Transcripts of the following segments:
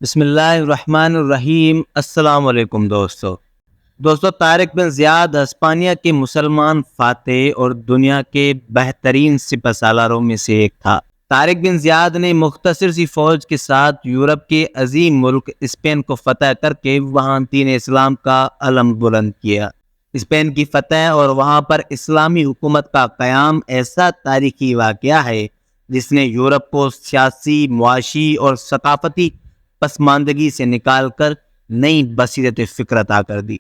بسم اللہ الرحمن الرحیم۔ السلام علیکم دوستو، طارق بن زیاد ہسپانیہ کے مسلمان فاتح اور دنیا کے بہترین سپہ سالاروں میں سے ایک تھا۔ طارق بن زیاد نے مختصر سی فوج کے ساتھ یورپ کے عظیم ملک اسپین کو فتح کر کے وہاں دین اسلام کا علم بلند کیا۔ اسپین کی فتح اور وہاں پر اسلامی حکومت کا قیام ایسا تاریخی واقعہ ہے جس نے یورپ کو سیاسی، معاشی اور ثقافتی پسماندگی سے نکال کر نئی بصیرت فکر عطا کر دی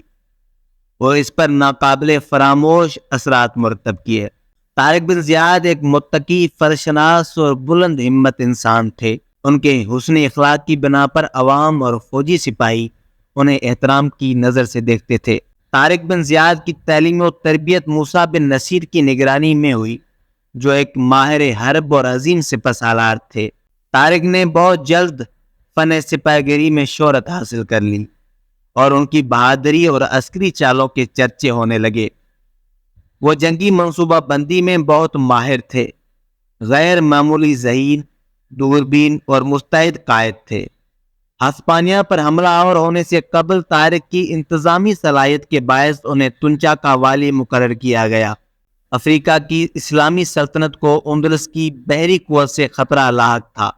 اور اس پر ناقابل فراموش اثرات مرتب کیے۔ طارق بن زیاد ایک متقی، فرشناس اور بلند ہمت انسان تھے۔ ان کے حسن اخلاق کی بنا پر عوام اور فوجی سپاہی انہیں احترام کی نظر سے دیکھتے تھے۔ طارق بن زیاد کی تعلیم و تربیت موسیٰ بن نصیر کی نگرانی میں ہوئی، جو ایک ماہر حرب اور عظیم سپہ سالار تھے۔ طارق نے بہت جلد فن سپاہ گیری میں شہرت حاصل کر لی اور ان کی بہادری اور عسکری چالوں کے چرچے ہونے لگے۔ وہ جنگی منصوبہ بندی میں بہت ماہر تھے، غیر معمولی ذہین، دوربین اور مستعد قائد تھے۔ ہسپانیہ پر حملہ آور ہونے سے قبل طارق کی انتظامی صلاحیت کے باعث انہیں تنچا کا والی مقرر کیا گیا۔ افریقہ کی اسلامی سلطنت کو اندلس کی بحری قوت سے خطرہ لاحق تھا۔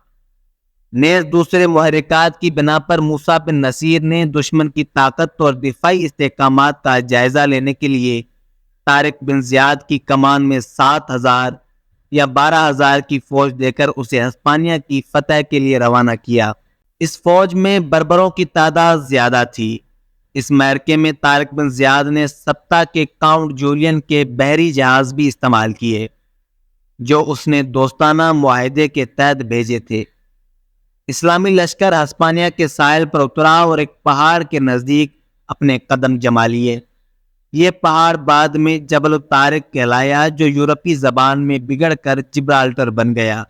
نیز دوسرے محرکات کی بنا پر موسیٰ بن نصیر نے دشمن کی طاقت اور دفاعی استحکامات کا جائزہ لینے کے لیے طارق بن زیاد کی کمان میں 7,000 یا 12,000 کی فوج دے کر اسے ہسپانیہ کی فتح کے لیے روانہ کیا۔ اس فوج میں بربروں کی تعداد زیادہ تھی۔ اس معرکے میں طارق بن زیاد نے سبتا کے کاؤنٹ جولین کے بحری جہاز بھی استعمال کیے، جو اس نے دوستانہ معاہدے کے تحت بھیجے تھے۔ اسلامی لشکر ہسپانیہ کے ساحل پر اترا اور ایک پہاڑ کے نزدیک اپنے قدم جما لیے۔ یہ پہاڑ بعد میں جبل طارق کہلایا، جو یورپی زبان میں بگڑ کر جبرالٹر بن گیا۔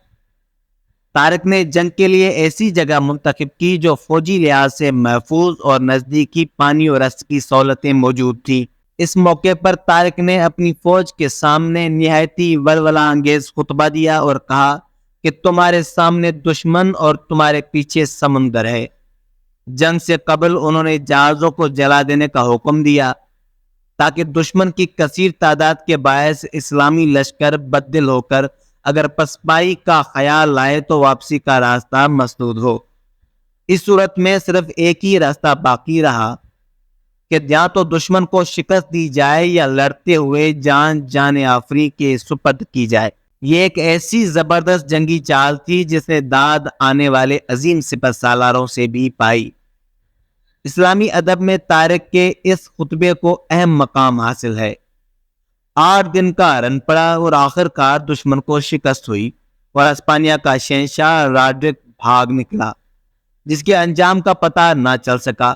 طارق نے جنگ کے لیے ایسی جگہ منتخب کی جو فوجی لحاظ سے محفوظ اور نزدیکی پانی اور رسد کی سہولتیں موجود تھیں۔ اس موقع پر طارق نے اپنی فوج کے سامنے نہایتی ولولہ انگیز خطبہ دیا اور کہا کہ تمہارے سامنے دشمن اور تمہارے پیچھے سمندر ہے۔ جنگ سے قبل انہوں نے جہازوں کو جلا دینے کا حکم دیا تاکہ دشمن کی کثیر تعداد کے باعث اسلامی لشکر بددل ہو کر اگر پسپائی کا خیال لائے تو واپسی کا راستہ مسدود ہو۔ اس صورت میں صرف ایک ہی راستہ باقی رہا کہ یا تو دشمن کو شکست دی جائے یا لڑتے ہوئے جان آفری کے سپرد کی جائے۔ یہ ایک ایسی زبردست جنگی چال تھی جس نے داد آنے والے عظیم سپہ سالاروں سے بھی پائی۔ اسلامی ادب میں طارق کے اس خطبے کو اہم مقام حاصل ہے۔ 8 دن کا رن پڑا اور آخر کار دشمن کو شکست ہوئی اور ہسپانیہ کا شہنشاہ راڈرک بھاگ نکلا، جس کے انجام کا پتہ نہ چل سکا۔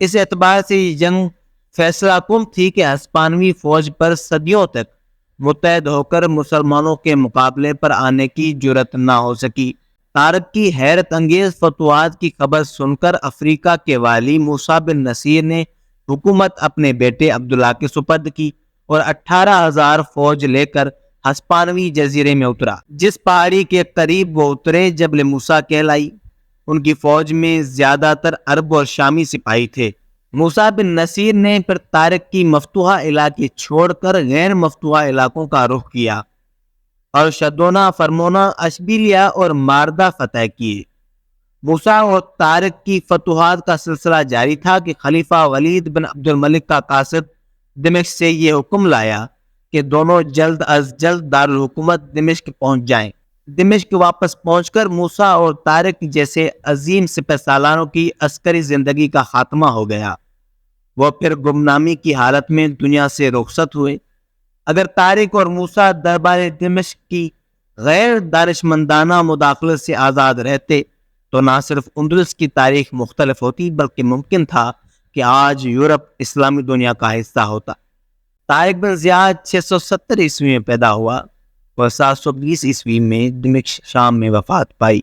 اس اعتبار سے یہ جنگ فیصلہ کن تھی کہ ہسپانوی فوج پر صدیوں تک متحد ہو کر مسلمانوں کے مقابلے پر آنے کی جرأت نہ ہو سکی۔ طارق کی حیرت انگیز فتوحات کی خبر سن کر افریقہ کے والی موسیٰ بن نصیر نے حکومت اپنے بیٹے عبداللہ کے سپرد کی اور 18,000 فوج لے کر ہسپانوی جزیرے میں اترا۔ جس پہاڑی کے قریب وہ اترے جبل موسیٰ کہلائی۔ ان کی فوج میں زیادہ تر عرب اور شامی سپاہی تھے۔ موسیٰ بن نصیر نے پھر طارق کی مفتوحہ علاقے چھوڑ کر غیر مفتوحہ علاقوں کا رخ کیا اور شدونا، فرمونا، اشبیلیہ اور ماردہ فتح کیے۔ موسیٰ اور طارق کی فتوحات کا سلسلہ جاری تھا کہ خلیفہ ولید بن عبد الملک کا قاصد دمشق سے یہ حکم لایا کہ دونوں جلد از جلد دارالحکومت دمشق پہنچ جائیں۔ دمشق واپس پہنچ کر موسیٰ اور طارق جیسے عظیم سپہ سالاروں کی عسکری زندگی کا خاتمہ ہو گیا۔ وہ پھر گمنامی کی حالت میں دنیا سے رخصت ہوئے۔ اگر طارق اور موسیٰ دربار دمشق کی غیر دانشمندانہ مداخلت سے آزاد رہتے تو نہ صرف اندلس کی تاریخ مختلف ہوتی بلکہ ممکن تھا کہ آج یورپ اسلامی دنیا کا حصہ ہوتا۔ طارق بن زیاد 670 عیسوی میں پیدا ہوا اور 720 عیسوی میں دمشق شام میں وفات پائی۔